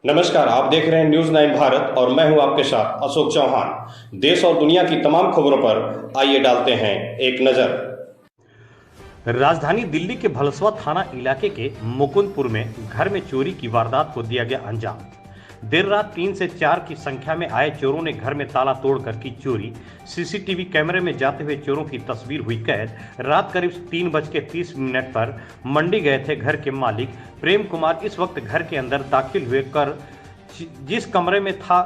नमस्कार, आप देख रहे हैं न्यूज़ 9 भारत और मैं हूं आपके साथ अशोक चौहान। देश और दुनिया की तमाम खबरों पर आइए डालते हैं एक नजर। राजधानी दिल्ली के भलसवा थाना इलाके के मुकुंदपुर में घर में चोरी की वारदात को दिया गया अंजाम। देर रात 3 से 4 की संख्या में आए चोरों ने घर में ताला तोड़कर की चोरी। सीसीटीवी कैमरे में जाते हुए चोरों की तस्वीर हुई कैद। रात करीब 3:30 पर मंडी गए थे घर के मालिक प्रेम कुमार। इस वक्त घर के अंदर दाखिल हुए कर जिस कमरे में था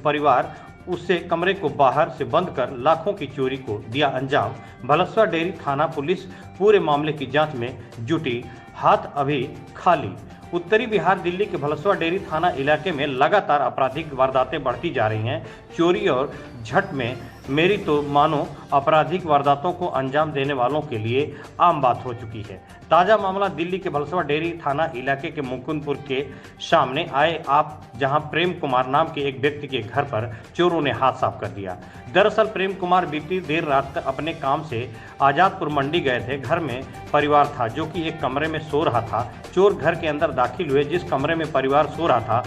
परिवार, उससे कमरे को बाहर से बंद कर लाखों की चोरी को दिया अंजाम। भलसवा डेयरी थाना पुलिस पूरे मामले की जांच में जुटी, हाथ अभी खाली। उत्तरी बिहार दिल्ली के भलसवा डेयरी थाना इलाके में लगातार आपराधिक वारदातें बढ़ती जा रही हैं। चोरी और झट में मेरी तो मानो आपराधिक वारदातों को अंजाम देने वालों के लिए आम बात हो चुकी है। ताज़ा मामला दिल्ली के भलसवा डेयरी थाना इलाके के मुकुंदपुर के सामने आए जहां प्रेम कुमार नाम के एक व्यक्ति के घर पर चोरों ने हाथ साफ कर दिया। दरअसल प्रेम कुमार बीती देर रात तक अपने काम से आजादपुर मंडी गए थे। घर में परिवार था जो कि एक कमरे में सो रहा था। चोर घर के अंदर दाखिल हुए। जिस कमरे में परिवार सो रहा था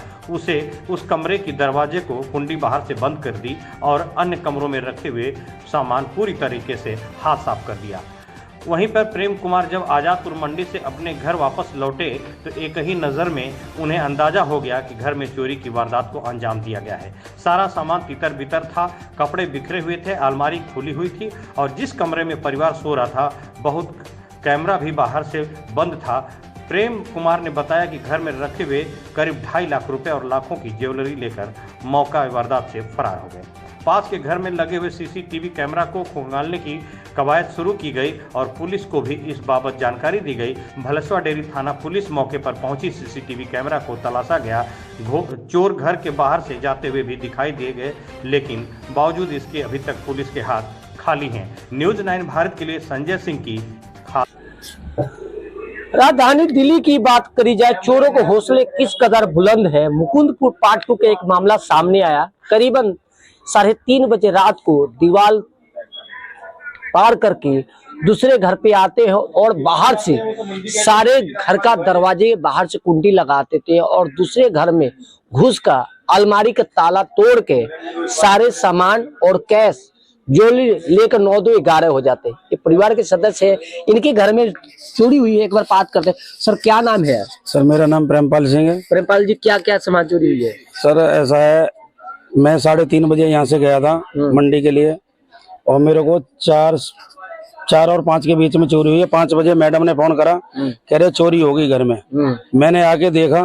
उस कमरे की दरवाजे को कुंडी बाहर से बंद कर दी और अन्य कमरों में रखे हुए सामान पूरी तरीके से हाथ साफ कर दिया। वहीं पर प्रेम कुमार जब आजादपुर मंडी से अपने घर वापस लौटे तो एक ही नज़र में उन्हें अंदाजा हो गया कि घर में चोरी की वारदात को अंजाम दिया गया है। सारा सामान तितर बितर था, कपड़े बिखरे हुए थे, अलमारी खुली हुई थी और जिस कमरे में परिवार सो रहा था बहुत कैमरा भी बाहर से बंद था। प्रेम कुमार ने बताया कि घर में रखे हुए करीब 2.5 लाख रुपए और लाखों की ज्वेलरी लेकर मौका वारदात से फरार हो गए। पास के घर में लगे हुए सीसीटीवी कैमरा को खंगालने की कवायद शुरू की गई और पुलिस को भी इस बाबत जानकारी दी गई। भलसवा डेयरी थाना पुलिस मौके पर पहुंची, सीसीटीवी कैमरा को तलाशा गया। चोर घर के बाहर से जाते हुए भी दिखाई दिए गए, लेकिन बावजूद इसके अभी तक पुलिस के हाथ खाली हैं। न्यूज़ 9 भारत के लिए संजय सिंह की खास। राजधानी दिल्ली की बात करी जाए, चोरों के हौसले किस कदर बुलंद है। मुकुंदपुर पार्ट 2 के एक मामला सामने आया। करीबन 3:30 बजे रात को दीवार पार करके दूसरे घर पे आते हैं और बाहर से सारे घर का दरवाजे बाहर से कुंडी लगाते थे और दूसरे घर में घुस कर अलमारी का ताला तोड़ के सारे सामान और कैश ज्वेलरी लेकर 9-2-11 हो जाते। ये परिवार के सदस्य है, इनके घर में चोरी हुई है। एक बार बात करते हैं। सर क्या नाम है? सर मेरा नाम प्रेमपाल सिंह है। प्रेमपाल जी, क्या क्या सामान चोरी हुई है? सर ऐसा है, मैं 3:30 बजे यहाँ से गया था मंडी के लिए और मेरे को 4 और 5 के बीच में चोरी हुई है। 5 बजे मैडम ने फोन करा, कह रहे चोरी हो गई घर में। मैंने आके देखा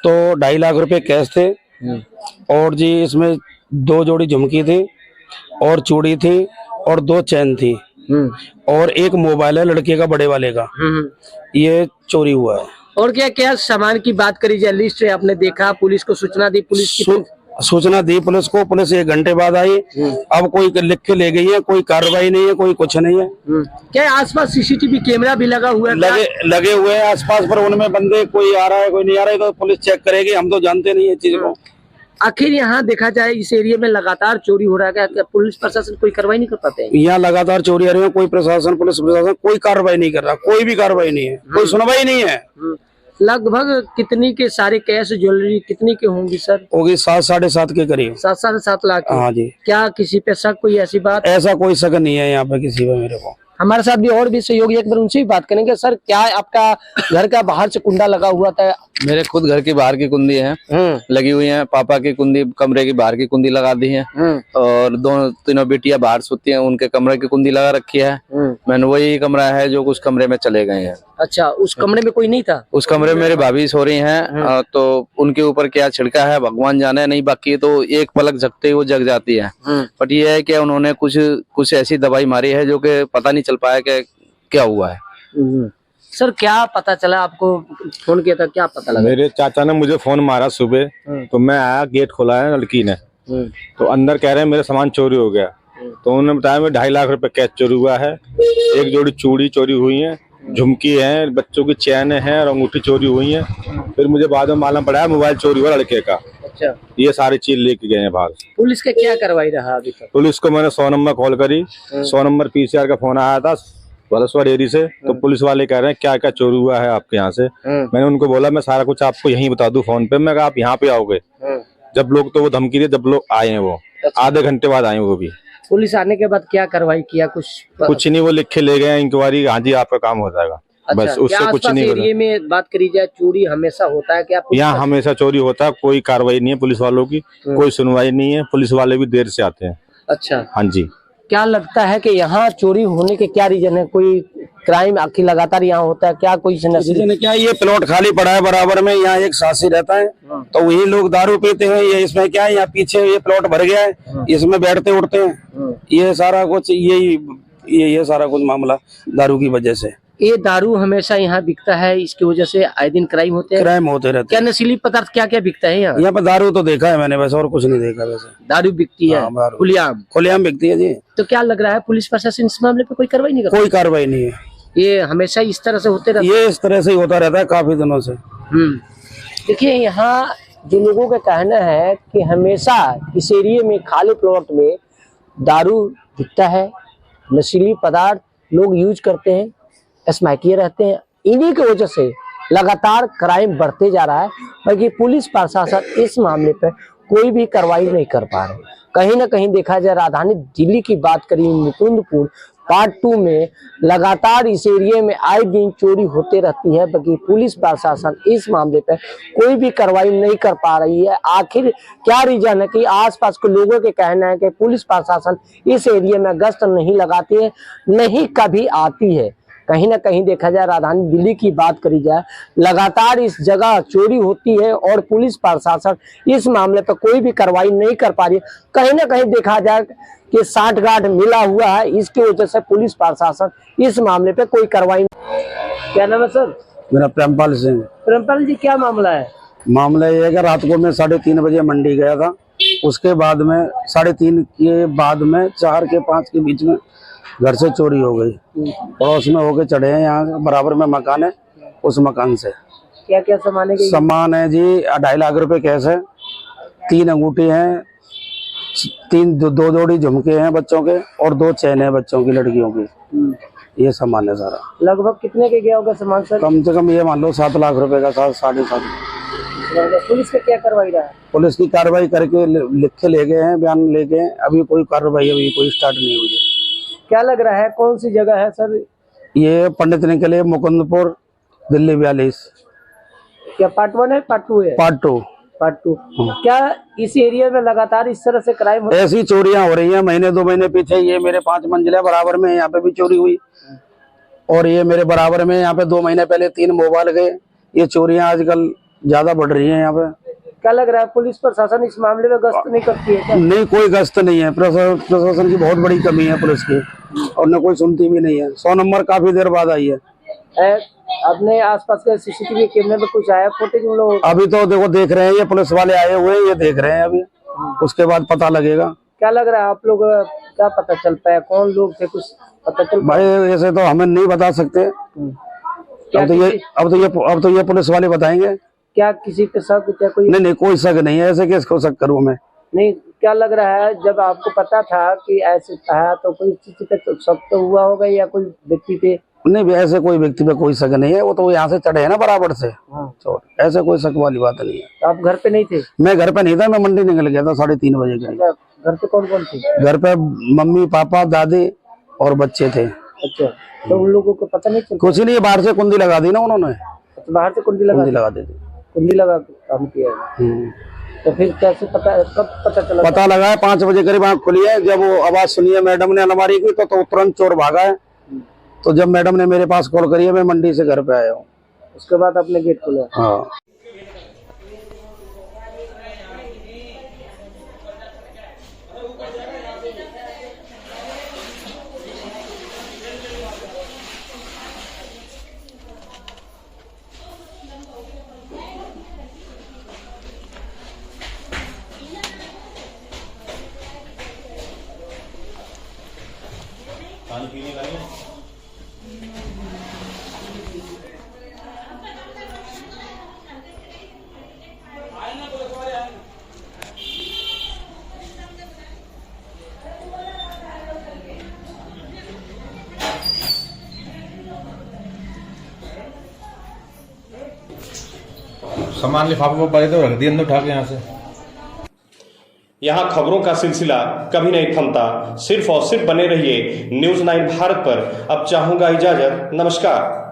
तो 2.5 लाख रुपए कैश थे और जी इसमें 2 जोड़ी झुमकी थी और चूड़ी थी और 2 चैन थी और एक मोबाइल है लड़के का, बड़े वाले का। ये चोरी हुआ है। और क्या क्या सामान की बात करी जाए, लिस्ट आपने देखा, पुलिस को सूचना दी? सूचना दी पुलिस को, पुलिस 1 घंटे बाद आई। अब कोई लिख के ले गई है, कोई कार्रवाई नहीं है, कोई कुछ नहीं है। क्या आसपास सीसीटीवी कैमरा भी लगा हुआ है? लगे हुए हैं आसपास, पर उनमें बंदे कोई आ रहा है कोई नहीं आ रहा है तो पुलिस चेक करेगी। हम तो जानते नहीं है चीज को। आखिर यहाँ देखा जाए इस एरिया में लगातार चोरी हो रहा है, क्या पुलिस प्रशासन कोई कार्रवाई नहीं कर पाते हैं? यहाँ लगातार चोरी आ रही है, कोई प्रशासन पुलिस प्रशासन कोई कार्रवाई नहीं कर रहा, कोई भी कार्रवाई नहीं है, कोई सुनवाई नहीं है। लगभग कितनी के सारे कैश ज्वेलरी कितनी के होंगी सर? होगी 7-7.5 के करीब। 7-7.5 लाख। हाँ जी। क्या किसी पे शक, कोई ऐसी बात? ऐसा कोई शक नहीं है यहाँ पे किसी पे मेरे को। हमारे साथ भी और भी सहयोगी, एक बार उनसे भी बात करेंगे। सर क्या आपका घर का बाहर से कुंडा लगा हुआ था? मेरे खुद घर की बाहर की कुंडी है लगी हुई है। पापा की कुंडी कमरे की बाहर की कुंडी लगा दी है और 2-3 बेटियां बाहर सोती हैं, उनके कमरे की कुंडी लगा रखी है। मैंने वही कमरा है जो उस कमरे में चले गए हैं। अच्छा, उस कमरे में कोई नहीं था? उस कमरे में मेरी भाभी सो रही हैं तो उनके ऊपर क्या छिड़का है भगवान जाने, नहीं बाकी तो एक पलक झपकते ही वो जग जाती है। बट ये है कि उन्होंने कुछ ऐसी दवाई मारी है जो कि पता नहीं चल पाया कि क्या हुआ है। सर क्या पता चला आपको? फोन किया था, क्या पता लगा? मेरे चाचा ने मुझे फोन मारा सुबह, तो मैं आया, गेट खोला है लड़की ने, तो अंदर कह रहे हैं मेरे सामान चोरी हो गया। तो उन्होंने बताया मेरे 2.5 लाख रुपए कैश चोरी हुआ है, 1 जोड़ी चूड़ी चोरी हुई है, झुमकी है, बच्चों की चैन है और अंगूठी चोरी हुई है। फिर मुझे बाद में मालूम पड़ा मोबाइल चोरी हुआ लड़के का। अच्छा, ये सारी चीज लेके गए हैं बाहर। पुलिस का क्या कार्रवाई रहा अभी तक? पुलिस को मैंने 100 नंबर कॉल करी, 100 नंबर PCR का फोन आया था, बालासोर एरिया से। तो पुलिस वाले कह रहे हैं क्या क्या चोरी हुआ है आपके यहाँ से। मैंने उनको बोला मैं सारा कुछ आपको यहीं बता दूं फोन पे। मैं कहा आप यहाँ पे आओगे। जब लोग तो वो धमकी दिए, जब लोग आए हैं वो आधे घंटे बाद आए वो भी। पुलिस आने के बाद क्या कार्रवाई किया? कुछ नहीं, वो लिख के ले गए इंक्वायरी, हाँ जी आपका काम हो जाएगा। अच्छा, बस उससे कुछ नहीं। एरिया में बात करी जाए, चोरी हमेशा होता है क्या? यहाँ हमेशा चोरी होता है, कोई कार्रवाई नहीं है पुलिस वालों की, कोई सुनवाई नहीं है। पुलिस वाले भी देर से आते हैं। अच्छा, हाँ जी। क्या लगता है कि यहाँ चोरी होने के क्या रीजन है? कोई क्राइम आखिर लगातार यहाँ होता है क्या? कोई रीजन क्या, ये प्लॉट खाली पड़ा है बराबर में, यहाँ एक सासी रहता है तो वही लोग दारू पीते हैं। ये इसमें क्या है, यहाँ पीछे ये प्लॉट भर गया है, इसमें बैठते उठते हैं। ये सारा कुछ ये सारा कुछ मामला दारू की वजह से। ये दारू हमेशा यहाँ बिकता है, इसकी वजह से आए दिन क्राइम होते हैं। क्राइम होते रहते क्या हैं। नशीली पदार्थ क्या क्या बिकता है यहाँ? यहाँ पे दारू तो देखा है मैंने, वैसे और कुछ नहीं देखा। वैसे दारू बिकती है खुलेआम बिकती है जी। तो क्या लग रहा है पुलिस प्रशासन इस मामले पे कोई कार्रवाई नहीं करता? कोई कार्रवाई नहीं है। ये हमेशा इस तरह से होते रहता है? ये इस तरह से ही होता रहता है काफी दिनों से। देखिए, यहाँ जो लोगों का कहना है कि हमेशा इस एरिया में खाली प्लॉट में दारू बिकता है, नशीली पदार्थ लोग यूज करते हैं, स्मैकिए रहते हैं। इन्हीं की वजह से लगातार क्राइम बढ़ते जा रहा है, बल्कि पुलिस प्रशासन इस मामले पर कोई भी कार्रवाई नहीं कर पा रहे। कहीं ना कहीं देखा जाए, राजधानी दिल्ली की बात करें, मुकुंदपुर पार्ट 2 में लगातार इस एरिया में आए दिन चोरी होते रहती है, बल्कि पुलिस प्रशासन इस मामले पर कोई भी कार्रवाई नहीं कर पा रही है। आखिर क्या रीजन है कि आसपास के लोगों के कहना है कि पुलिस प्रशासन इस एरिया में गश्त नहीं लगाती है, नहीं कभी आती है। कहीं ना कहीं देखा जाए, राजधानी दिल्ली की बात करी जाए, लगातार इस जगह चोरी होती है और पुलिस प्रशासन इस मामले पर कोई भी कार्रवाई नहीं कर पा रही है। कहीं ना कहीं देखा जाए कि साठगांठ मिला हुआ है, इसकी वजह से पुलिस प्रशासन इस मामले पे कोई कार्रवाई। क्या नाम है सर? मेरा प्रेमपाल सिंह। प्रेमपाल जी, क्या मामला है? मामला ये है कि रात को मैं 3:30 बजे मंडी गया था। उसके बाद में 3:30 के बाद में 4 के 5 के बीच में घर से चोरी हो गई। पड़ोस में होके चढ़े हैं, यहाँ बराबर में मकान है, उस मकान से क्या क्या सामान है? सामान है जी 2.5 लाख रुपए कैश है, 3 अंगूठी हैं, 2 जोड़ी झुमके हैं बच्चों के और 2 चैन है बच्चों की, लड़कियों की। ये सामान है सारा। लगभग कितने के गया होगा सामान सर? कम से कम ये मान लो 7 लाख रुपए का, 7.5 पुलिस का क्या कार्रवाई रहा है? पुलिस की कार्रवाई करके लिख के ले गए हैं, बयान लेके। अभी कोई कार्रवाई अभी कोई स्टार्ट नहीं हुई है। क्या लग रहा है कौन सी जगह है सर? ये पंडित ने के लिए मुकुंदपुर, दिल्ली 42। क्या पार्ट 1 है पार्ट 2 है? पार्ट 2। पार्ट 2। क्या इस एरिया में लगातार इस तरह से क्राइम होता है? ऐसी चोरियां हो रही हैं। महीने 2 महीने पीछे ये मेरे 5 मंजिला बराबर में यहाँ पे भी चोरी हुई, और ये मेरे बराबर में यहाँ पे 2 महीने पहले 3 मोबाइल गए। ये चोरियां आजकल ज्यादा बढ़ रही हैं यहाँ पे। क्या लग रहा है पुलिस प्रशासन इस मामले में गश्त नहीं करती है क्या? नहीं, कोई गश्त नहीं है। प्रशासन की बहुत बड़ी कमी है पुलिस की, और न कोई सुनती भी नहीं है। 100 नंबर काफी देर बाद आई है। अपने आसपास के सीसीटीवी कैमरे में कुछ आया फुटेज उन लोगों? अभी तो देखो देख रहे हैं, ये पुलिस वाले आए हुए हैं, ये देख रहे हैं अभी। उसके बाद पता लगेगा। क्या लग रहा है आप लोग क्या पता चल पाया कौन लोग थे? कुछ पता चल? भाई ऐसे तो हमें नहीं बता सकते। अब तो ये पुलिस वाले बताएंगे। क्या किसी के शक क्या कोई? नहीं, कोई शक नहीं है। ऐसे किसको शक करूं मैं? नहीं, क्या लग रहा है जब आपको पता था कि ऐसे था तो कोई चीज पे तो शक तो हुआ होगा, या कोई व्यक्ति पे? नहीं, ऐसे कोई व्यक्ति पे कोई शक नहीं है। वो तो यहाँ से चढ़े हैं ना बराबर से। ऐसे कोई शक वाली बात नहीं है। तो आप घर पे नहीं थे? मैं घर पे नहीं था, मैं मंडी निकल गया था 3:30 बजे के। घर पे कौन कौन थे? घर पे मम्मी पापा दादी और बच्चे थे। अच्छा, तो उन लोगों को पता नहीं चला? कुछ नहीं, बाहर से कुंडी लगा दी ना उन्होंने। बाहर से कुंडी लगा दी थी। कुंडी लगा के काम किया है। तो फिर कैसे कब पता चला? पता लगा है 5 बजे करीब आँख खुली है। जब वो आवाज सुनी है मैडम ने अलमारी की, तो तुरंत चोर भागा है। तो जब मैडम ने मेरे पास कॉल करी है, मैं मंडी से घर पे आया हूँ। उसके बाद आपने गेट खोला? हाँ। पानी पीने का नहीं? सामान लिफाफे में पड़े थे, रख दिए अंदर उठा के यहाँ से। यहाँ खबरों का सिलसिला कभी नहीं थमता। सिर्फ और सिर्फ बने रहिए न्यूज़ 9 भारत पर। अब चाहूंगा इजाजत। नमस्कार।